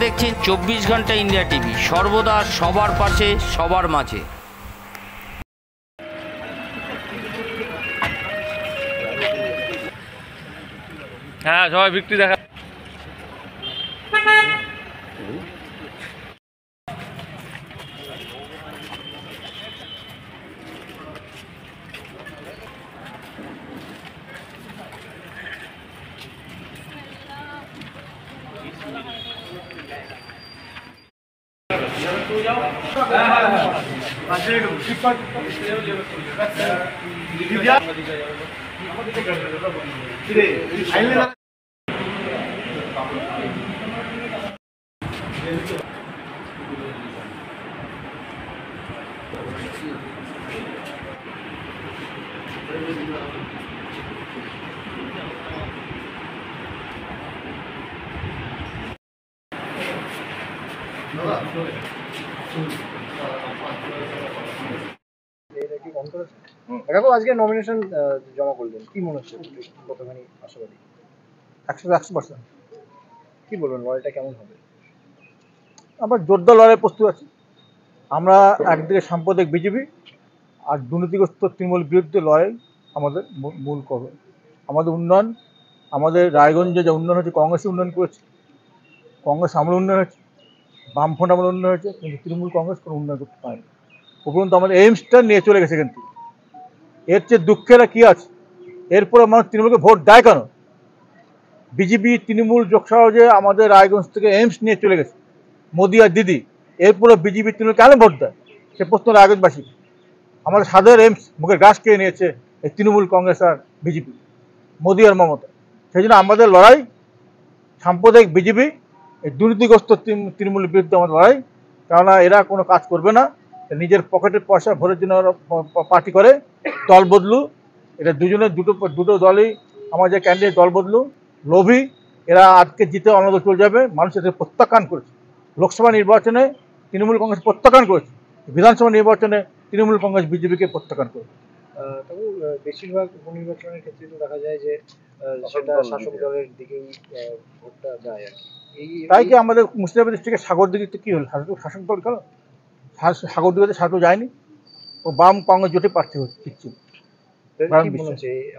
দেখছেন 24 ঘন্টা India TV, সর্বদা সবার পাশে, সবার মাঝে। হ্যাঁ, সবাই বিক্রি দেখা। আজকে নমিনেশন জমা করলেন, কি মনে হচ্ছে? কতখানি আশাবাদী? 100%। কি বলবেন, লড়াইটা কেমন হবে? আমরা জোরদার লড়াই প্রস্তুত আছি। আমরা একদিকে সাম্প্রদায়িক বিজেপি আর দুর্নীতিগ্রস্ত তৃণমূল বিরুদ্ধে লড়াই আমাদের মূল করবে। আমাদের উন্নয়ন, আমাদের রায়গঞ্জে যে উন্নয়ন হয়েছে, কংগ্রেসের উন্নয়ন করেছে, কংগ্রেস আমলে উন্নয়ন হয়েছে, বামফ্রন্ট আমলে উন্নয়ন হয়েছে, কিন্তু তৃণমূল কংগ্রেস কোনো উন্নয়ন করতে পারেনি। উপরন্তু আমাদের এইমসটা নিয়ে চলে গেছে। কিন্তু এর চেয়ে দুঃখেরা কী আছে? এরপরে মানুষ তৃণমূলকে ভোট দেয় কেন? বিজেপি তৃণমূল যোগসহজে আমাদের রায়গঞ্জ থেকে এইমস নিয়ে চলে গেছে মোদি আর দিদি। এরপরে বিজেপি তৃণমূল কেন ভোট দেয়? সে প্রশ্ন রায়গঞ্জবাসী। আমাদের সাদের এইমস মুখের গাছ খেয়ে নিয়েছে এই তৃণমূল কংগ্রেস আর বিজেপি, মোদি আর মমতা। সেই জন্য আমাদের লড়াই সাম্প্রদায়িক বিজেপি, এই দুর্নীতিগ্রস্ত তৃণমূলের বিরুদ্ধে আমাদের লড়াই। কেননা এরা কোনো কাজ করবে না, নিজের পকেটের পয়সা ভোটের জন্য পার্টি করে, দল বদলু। এটা দুটো দলই আমাদের ক্যান্ডিডেট দল বদলু, লোভী। এরা আজকে জিতে অন্য দল চলে যাবে। মানুষ এদের প্রত্যাখ্যান করেছে। লোকসভা নির্বাচনে তৃণমূল কংগ্রেস প্রত্যাখ্যান করেছে, বিধানসভা নির্বাচনে তৃণমূল কংগ্রেস বিজেপিকে প্রত্যাখ্যান করেছে। তবু বেশিরভাগ উপনির্বাচনের ক্ষেত্রে তো দেখা যায় যে সেটা শাসক দলের দিকেই ভোটটা যায় আর কি। তাই কি আমাদের মুর্শিদাবাদ ডিস্ট্রিক্টের সাগরদিঘিতে কী হল? শাসক দল কেন? সাগরদিঘিতে শাসক যায়নি, ও বাম কংগ্রেস জোটে প্রার্থী হচ্ছে।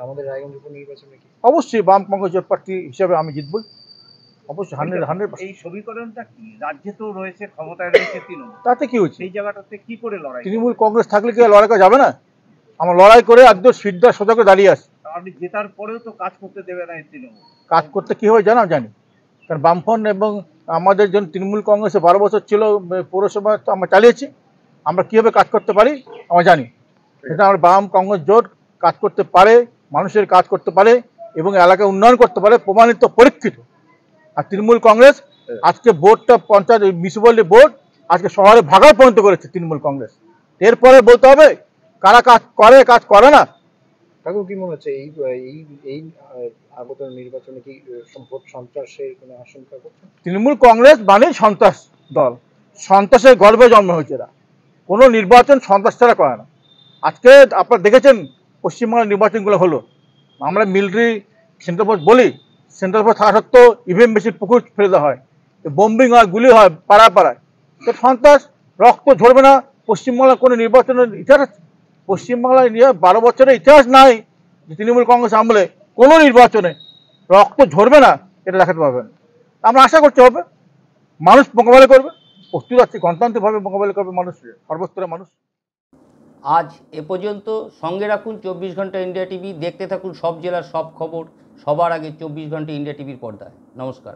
আমাদের রায়গঞ্জ উপনির্বাচনে কি অবশ্যই বাম কংগ্রেস জোট প্রার্থী হিসাবে আমি জিতবই, অবশ্যই 100%। এই সমীকরণটা কি? রাজ্যে তো রয়েছে, ক্ষমতায় রয়েছে তৃণমূল, তাতে কি হচ্ছে? সেই জায়গাটাতে কি করে লড়াই? তৃণমূল কংগ্রেস থাকলে কি লড়াই করা যাবে না? আমরা লড়াই করে একদম সিদ্ধা সোজা করে দাঁড়িয়ে আসি। আপনি জেতার পরেও তো কাজ করতে দেবে না তৃণমূল। কাজ করতে কী হবে জানি, কারণ বামফ্রন্ট এবং আমাদের জন্য তৃণমূল কংগ্রেসে 12 বছর ছিল, পৌরসভা আমরা চালিয়েছি। আমরা কীভাবে কাজ করতে পারি আমরা জানি। সেটা আমরা বাম কংগ্রেস জোট কাজ করতে পারে, মানুষের কাজ করতে পারে এবং এলাকায় উন্নয়ন করতে পারে, প্রমাণিত, পরীক্ষিত। আর তৃণমূল কংগ্রেস আজকে বোর্ডটা পঞ্চায়েত মিউনিসিপ্যালিটি বোর্ড আজকে শহরে ভাগার পর্যন্ত করেছে তৃণমূল কংগ্রেস। এরপরে বলতে হবে কারা কাজ করে, কাজ করে না। কাকু কি মনে হচ্ছে এই আগত নির্বাচনে কি ভোট সন্ত্রাসের কোনো আশঙ্কা করছে? তৃণমূল কংগ্রেস মানে সন্ত্রাস দল, সন্ত্রাসের গর্ভে জন্ম হয়েছে এরা। কোনো নির্বাচন সন্ত্রাস ছাড়া করে না। আজকে আপনারা দেখেছেন পশ্চিমবাংলার নির্বাচনগুলো হলো, আমরা মিলিটারি সেন্ট্রাল ফোর্স বলি, সেন্ট্রাল ফোর্স থাকা সত্ত্বেও ইভিএম মেশিন পুকুর ফেলে দেওয়া হয়, বোম্বিং হয়, গুলি হয় পাড়ায় পাড়ায়। তো সন্ত্রাস, রক্ত ঝরবে না। পশ্চিমবাংলার কোনো নির্বাচনের ইতিহাস আছে? পশ্চিমবাংলায় 12 বছরের ইতিহাস নাই যে তৃণমূল কংগ্রেস আমলে কোনো নির্বাচনে রক্ত ঝরবে না, এটা দেখাতে পারবেন। আমরা আশা করতে হবে মানুষ মোকাবেলা করবে, প্রস্তুত আছে, গণতান্ত্রিকভাবে মোকাবেলা করবে মানুষ, সর্বস্তরের মানুষ। আজ এ পর্যন্ত। সঙ্গে রাখুন 24 ঘন্টা ইন্ডিয়া টিভি। দেখতে থাকুন সব জেলার সব খবর সবার আগে 24 ঘন্টা ইন্ডিয়া টিভির পর্দায়। নমস্কার।